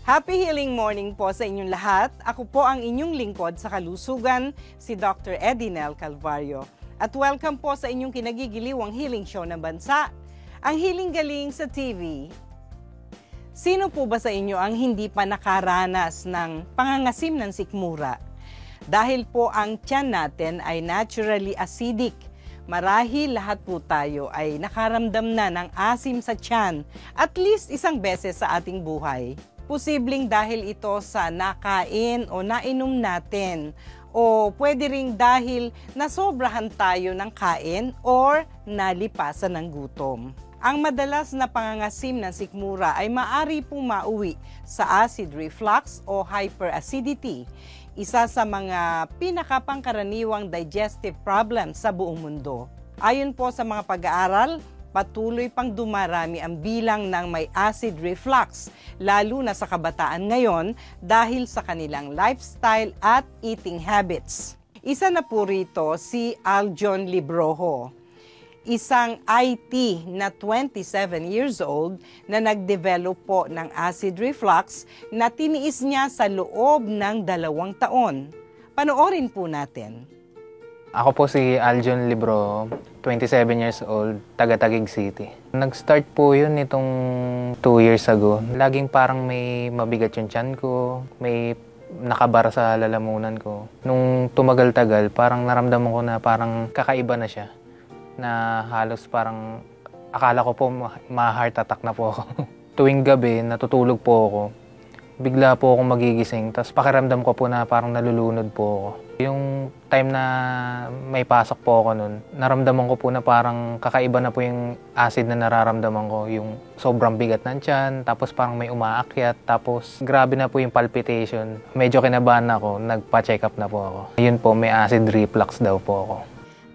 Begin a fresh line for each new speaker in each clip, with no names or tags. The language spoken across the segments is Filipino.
Happy healing morning po sa inyong lahat. Ako po ang inyong lingkod sa kalusugan, si Dr. Edinel Calvario. At welcome po sa inyong kinagigiliwang healing show ng bansa, ang Healing Galing sa TV. Sino po ba sa inyo ang hindi pa nakaranas ng pangangasim ng sikmura? Dahil po ang tiyan natin ay naturally acidic. Marahil lahat po tayo ay nakaramdam na ng asim sa tiyan at least isang beses sa ating buhay. Posibleng dahil ito sa nakain o nainom natin o pwede ring dahil nasobrahan tayo ng kain or nalipasan ng gutom. Ang madalas na pangangasim ng sikmura ay maaari pong mauwi sa acid reflux o hyperacidity, isa sa mga pinakapangkaraniwang digestive problems sa buong mundo. Ayon po sa mga pag-aaral, patuloy pang dumarami ang bilang ng may acid reflux, lalo na sa kabataan ngayon dahil sa kanilang lifestyle at eating habits. Isa na po rito si Aljon Librojo, isang IT na 27 years old na nag-develop po ng acid reflux na tiniis niya sa loob ng 2 taon. Panoorin po natin.
Ako po si Aljon Librojo, 27 years old, taga-Taguig City. Nag-start po yun itong 2 years ago. Laging parang may mabigat yung tiyan ko, may nakabara sa lalamunan ko. Nung tumagal-tagal, parang naramdaman ko na parang kakaiba na siya. Na halos parang akala ko po ma-heart attack na po ako. Tuwing gabi, natutulog po ako. Bigla po akong magigising, tapos pakiramdam ko po na parang nalulunod po ako. Yung time na may pasok po ako nun, naramdaman ko po na parang kakaiba na po yung acid na nararamdaman ko. Yung sobrang bigat ng tiyan, tapos parang may umaakyat, tapos grabe na po yung palpitation. Medyo kinabahan ako, nagpa-check up na po ako. Yun po, may acid reflux daw po ako.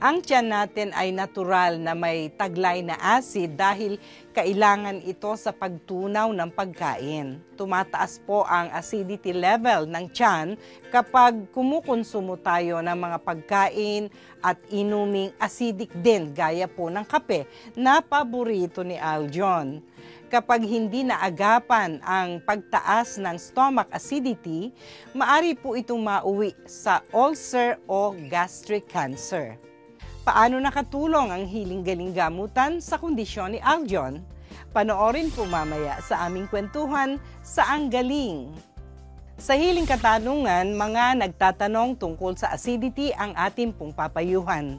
Ang tiyan natin ay natural na may taglay na acid dahil kailangan ito sa pagtunaw ng pagkain. Tumataas po ang acidity level ng tiyan kapag kumukonsumo tayo ng mga pagkain at inuming acidic din gaya po ng kape na paborito ni Aljon. Kapag hindi naagapan ang pagtaas ng stomach acidity, maari po itong mauwi sa ulcer o gastric cancer. Paano nakatulong ang Healing Galing gamutan sa kondisyon ni Aljon? Panoorin po mamaya sa aming kwentuhan sa Ang Galing. Sa Healing Katanungan, mga nagtatanong tungkol sa acidity ang ating pong papayuhan.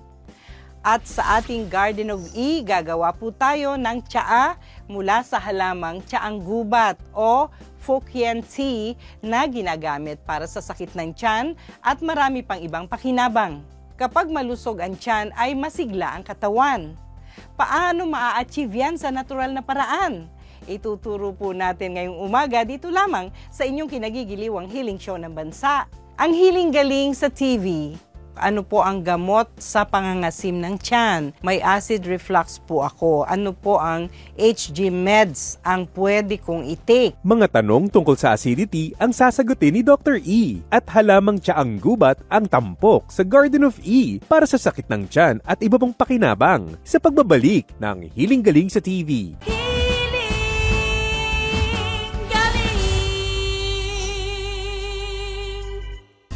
At sa ating Garden of E, gagawa po tayo ng tsaa mula sa halamang tsaang gubat o Fukien tea na ginagamit para sa sakit ng tiyan at marami pang ibang pakinabang. Kapag malusog ang tiyan ay masigla ang katawan. Paano maa-achieve yan sa natural na paraan? Ituturo po natin ngayong umaga dito lamang sa inyong kinagigiliwang healing show ng bansa, ang Healing Galing sa TV. Ano po ang gamot sa pangangasim ng tiyan? May acid reflux po ako. Ano po ang HG meds ang pwede kong i-take?
Mga tanong tungkol sa acidity ang sasagutin ni Dr. E. At halamang tsaang gubat ang tampok sa Garden of E para sa sakit ng tiyan at iba pang pakinabang sa pagbabalik ng Healing Galing sa TV.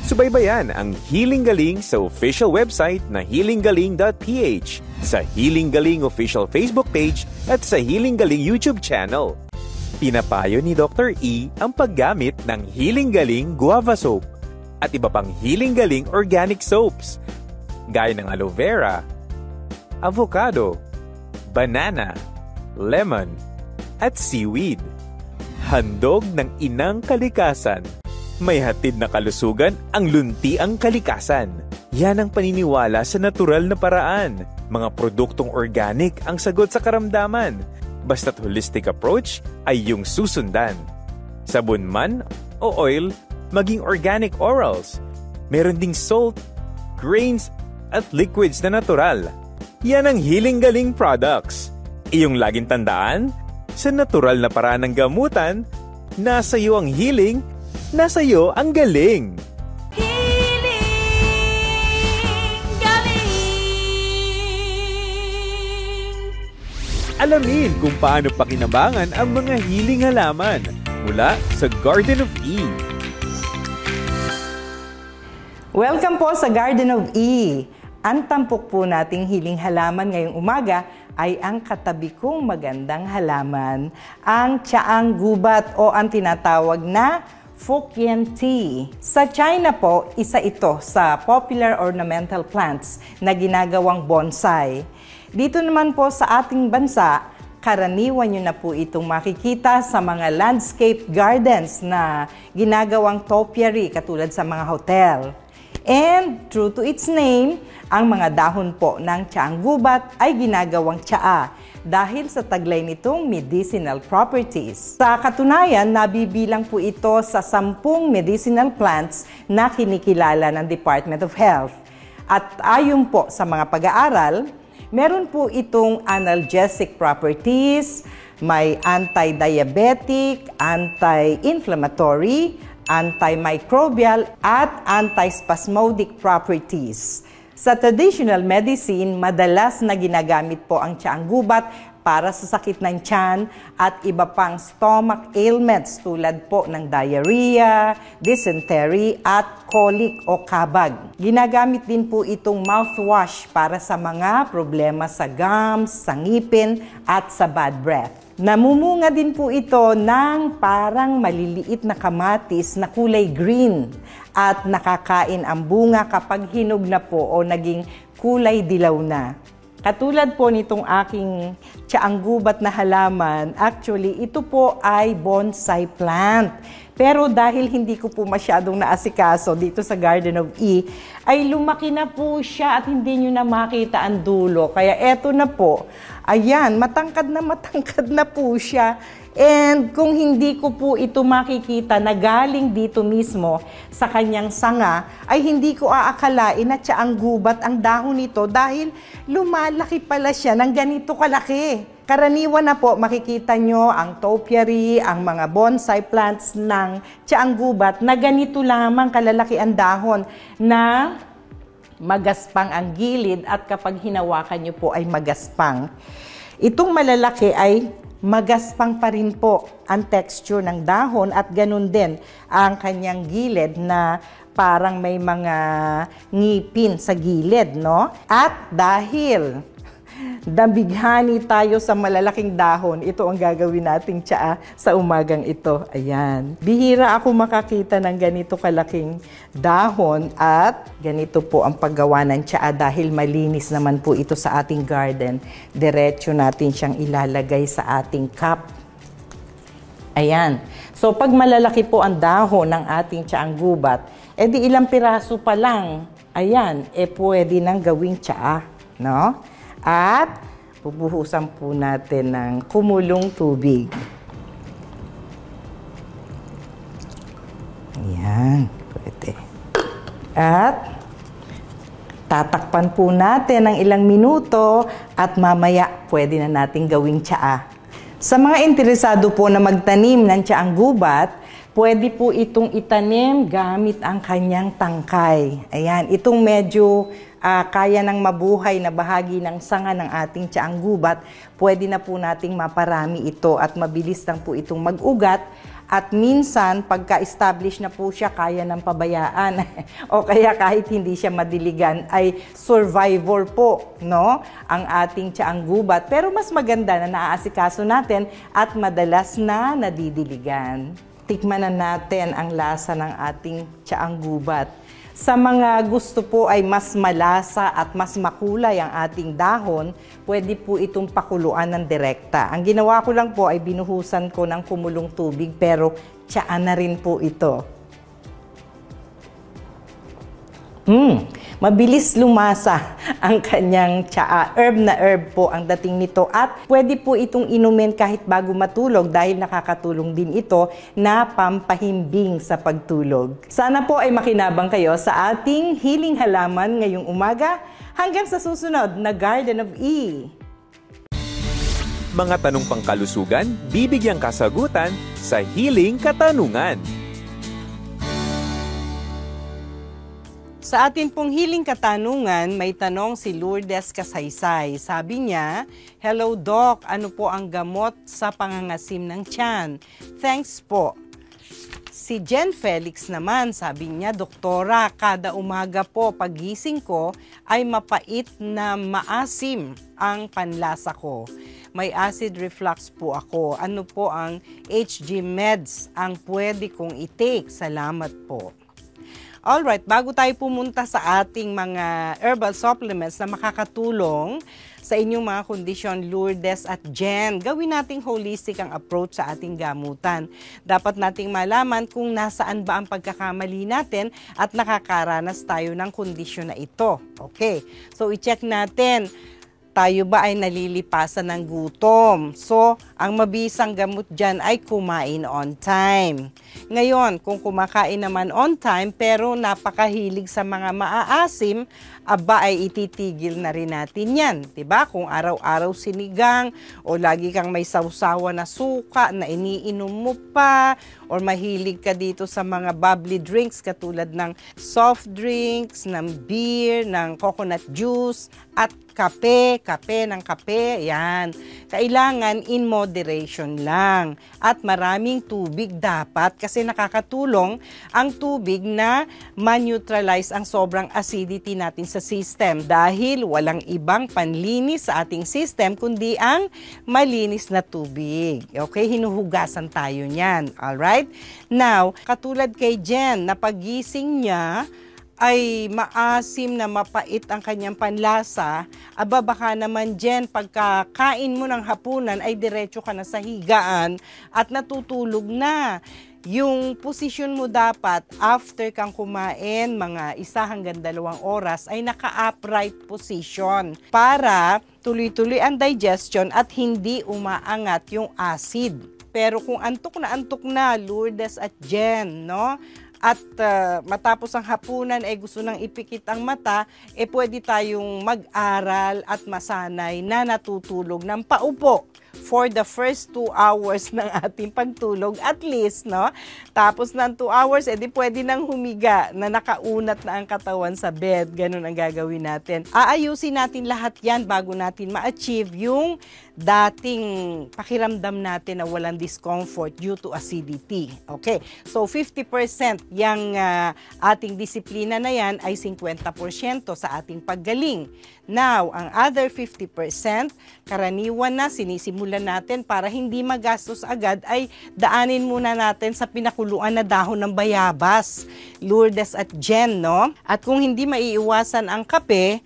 Subaybayan ang Healing Galing sa official website na healinggaling.ph, sa Healing Galing official Facebook page at sa Healing Galing YouTube channel. Pinapayo ni Dr. E ang paggamit ng Healing Galing Guava Soap at iba pang Healing Galing organic soaps gaya ng aloe vera, avocado, banana, lemon at seaweed. Handog ng inang kalikasan. May hatid na kalusugan ang luntiang kalikasan. Yan ang paniniwala sa natural na paraan. Mga produktong organic ang sagot sa karamdaman. Basta't holistic approach ay yung susundan. Sabon man o oil, maging organic orals. Meron ding salt, grains at liquids na natural. Yan ang Healing Galing products. Iyong laging tandaan, sa natural na paraan ng gamutan, nasa iyo ang healing, nasa iyo ang galing.
Healing Galing.
Alamin kung paano pakinabangan ang mga healing halaman. mula sa Garden of E.
Welcome po sa Garden of E. Ang tampok po nating hiling halaman ngayong umaga ay ang katabi kong magandang halaman, ang tsaang gubat o ang tinatawag na Fukien tea. Sa China po, isa ito sa popular ornamental plants na ginagawang bonsai. Dito naman po sa ating bansa, karaniwan nyo na po itong makikita sa mga landscape gardens na ginagawang topiary katulad sa mga hotel. And true to its name, ang mga dahon po ng tsaang gubat ay ginagawang tsaa dahil sa taglay nitong medicinal properties. Sa katunayan, nabibilang po ito sa 10 medicinal plants na kinikilala ng Department of Health. At ayon po sa mga pag-aaral, meron po itong analgesic properties, may anti-diabetic, anti-inflammatory, antimicrobial, at antispasmodic properties. Sa traditional medicine, madalas na ginagamit po ang tsaang gubat para sa sakit ng tiyan at iba pang stomach ailments tulad po ng diarrhea, dysentery at colic o kabag. Ginagamit din po itong mouthwash para sa mga problema sa gums, sa ngipin at sa bad breath. Namumunga din po ito ng parang maliliit na kamatis na kulay green at nakakain ang bunga kapag hinog na po o naging kulay dilaw na. Katulad po nitong aking tsaang gubat na halaman, actually ito po ay bonsai plant. Pero dahil hindi ko po masyadong naasikaso dito sa Garden of E, ay lumaki na po siya at hindi nyo na makita ang dulo. Kaya eto na po, ayan, matangkad na po siya. And kung hindi ko po ito makikita na galing dito mismo sa kanyang sanga, ay hindi ko aakalain na tsaang gubat ang dahon nito dahil lumalaki pala siya ng ganito kalaki. Karaniwan na po makikita nyo ang topiary, ang mga bonsai plants ng tsaang gubat na ganito lamang kalalaki ang dahon na magaspang ang gilid at kapag hinawakan nyo po ay magaspang. Itong malalaki ay magaspang pa rin po ang texture ng dahon at ganun din ang kanyang gilid na parang may mga ngipin sa gilid, no? At dahil dabighani tayo sa malalaking dahon, ito ang gagawin nating tsaa sa umagang ito. Ayan. Bihira ako makakita ng ganito kalaking dahon at ganito po ang paggawa ng tsaa dahil malinis naman po ito sa ating garden. Diretso natin siyang ilalagay sa ating cup. Ayan. So pag malalaki po ang dahon ng ating tsaang gubat, edi ilang piraso pa lang, ayan, pwede nang gawing tsaa, no? At bubuhusan po natin ng kumulong tubig. Ayan, pwede. At tatakpan po natin ng ilang minuto at mamaya pwede na natin gawing tsaa. Sa mga interesado po na magtanim ng tsaang gubat, pwede po itong itanim gamit ang kanyang tangkay. Ayan, itong medyo kaya ng mabuhay na bahagi ng sanga ng ating tsaang gubat, pwede na po nating maparami ito at mabilis lang po itong mag-ugat. At minsan, pagka-establish na po siya, kaya ng pabayaan. O kaya kahit hindi siya madiligan, ay survivor po, no? Ang ating tsaang gubat. Pero mas maganda na naaasikaso natin at madalas na nadidiligan. Tikman na natin ang lasa ng ating tsaang gubat. Sa mga gusto po ay mas malasa at mas makulay ang ating dahon, pwede po itong pakuluan ng direkta. Ang ginawa ko lang po ay binuhusan ko ng kumulong tubig pero tsaa na rin po ito. Mabilis lumasa ang kanyang tsaa. Herb na herb po ang dating nito at pwede po itong inumin kahit bago matulog dahil nakakatulong din ito na pampahimbing sa pagtulog. Sana po ay makinabang kayo sa ating hiling halaman ngayong umaga. Hanggang sa susunod na Garden of E.
Mga tanong pangkalusugan, bibigyang kasagutan sa Hiling Katanungan.
Sa atin pong hiling katanungan, may tanong si Lourdes Kasaysay. Sabi niya, "Hello Doc, ano po ang gamot sa pangangasim ng tiyan? Thanks po." Si Jen Felix naman, sabi niya, "Doktora, kada umaga po pagising ko ay mapait na maasim ang panlasa ko. May acid reflux po ako. Ano po ang HG meds ang pwede kong i-take? Salamat po." Alright, bago tayo pumunta sa ating mga herbal supplements na makakatulong sa inyong mga kondisyon, Lourdes at Jen, gawin nating holistic ang approach sa ating gamutan. Dapat nating malaman kung nasaan ba ang pagkakamali natin at nakakaranas tayo ng kondisyon na ito. Okay, so i-check natin. Tayo ba ay nalilipasan ng gutom? So, ang mabisang gamot dyan ay kumain on time. Ngayon, kung kumakain naman on time pero napakahilig sa mga maaasim, aba ay ititigil na rin natin yan. Diba? Kung araw-araw sinigang o lagi kang may sausawa na suka na iniinom mo pa, or mahilig ka dito sa mga bubbly drinks katulad ng soft drinks, ng beer, ng coconut juice, at kape ng kape, yan. Kailangan in moderation lang. At maraming tubig dapat kasi nakakatulong ang tubig na ma-neutralize ang sobrang acidity natin sa system dahil walang ibang panlinis sa ating system kundi ang malinis na tubig. Okay, hinuhugasan tayo niyan. Alright? Now, katulad kay Jen, na pagising niya, ay maasim na mapait ang kanyang panlasa, aba baka naman Jen, pagkakain mo ng hapunan ay diretso ka na sa higaan at natutulog na. Yung posisyon mo dapat after kang kumain, mga 1 hanggang 2 oras, ay naka-upright position para tuloy-tuloy ang digestion at hindi umaangat yung acid. Pero kung antok na Lourdes at Jen, no? At matapos ang hapunan ay gusto nang ipikit ang mata, pwede tayong mag-aral at masanay na natutulog ng paupo for the first 2 hours ng ating pagtulog at least, no? Tapos ng 2 hours, di pwede nang humiga na nakaunat na ang katawan sa bed. Ganun ang gagawin natin. Aayusin natin lahat yan bago natin ma-achieve yung dating pakiramdam natin na walang discomfort due to acidity. Okay, so 50% yung ating disiplina na yan ay 50% sa ating paggaling. Now, ang other 50%, karaniwan na sinisimulan natin para hindi magastos agad ay daanin muna natin sa pinakuluan na dahon ng bayabas, Lourdes at Jen, no? At kung hindi maiiwasan ang kape,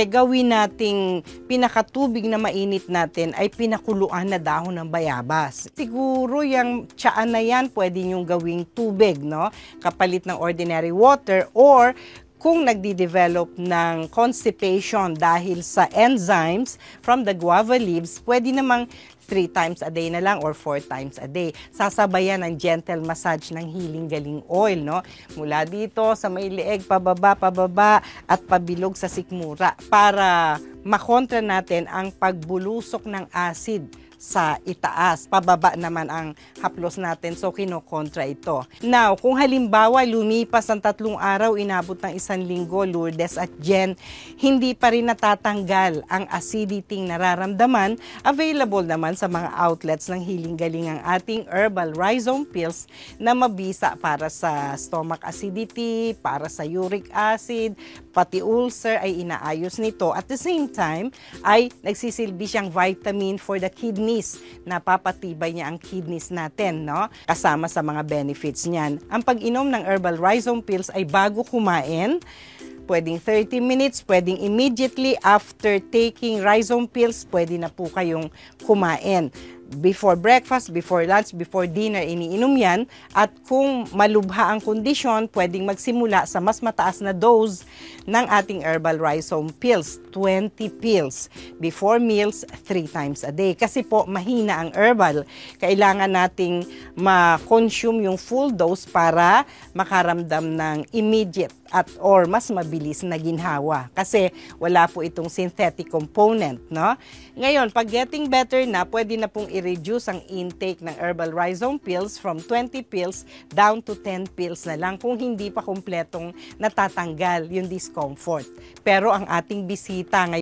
gawin nating pinakatubig na mainit natin ay pinakuluan na dahon ng bayabas. Siguro yung tiyaan na yan pwede nyong gawing tubig, no? Kapalit ng ordinary water, or kung nagdi-develop ng constipation dahil sa enzymes from the guava leaves, pwede namang 3 times a day na lang or 4 times a day. Sasabayan ng gentle massage ng Healing Galing Oil, no? Mula dito sa may leeg, pababa, at pabilog sa sikmura para makontra natin ang pagbulusok ng acid sa itaas. Pababa naman ang haplos natin, so kinokontra ito. Now, kung halimbawa lumipas ang 3 araw, inabot ng 1 linggo, Lourdes at Jen, hindi pa rin natatanggal ang acidity nararamdaman, available naman sa mga outlets ng Healing Galing ang ating herbal rhizome pills na mabisa para sa stomach acidity, para sa uric acid, pati ulcer ay inaayos nito. At the same time, ay nagsisilbi siyang vitamin for the kidneys. Napapatibay niya ang kidneys natin, no? Kasama sa mga benefits niyan. Ang pag-inom ng herbal rhizome pills ay bago kumain, pwedeng 30 minutes, pwedeng immediately after taking rhizome pills, pwede na po kayong kumain. Before breakfast, before lunch, before dinner, iniinom yan. At kung malubha ang kondisyon, pwedeng magsimula sa mas mataas na dose ng ating herbal rhizome pills, 20 pills. Before meals, 3 times a day. Kasi po, mahina ang herbal. Kailangan nating ma-consume yung full dose para makaramdam ng immediate at or mas mabilis na ginhawa kasi wala po itong synthetic component, no? Ngayon, pag getting better na, pwede na pong i-reduce ang intake ng herbal rhizome pills from 20 pills down to 10 pills na lang kung hindi pa kumpletong natatanggal yung discomfort. Pero ang ating bisita ngayon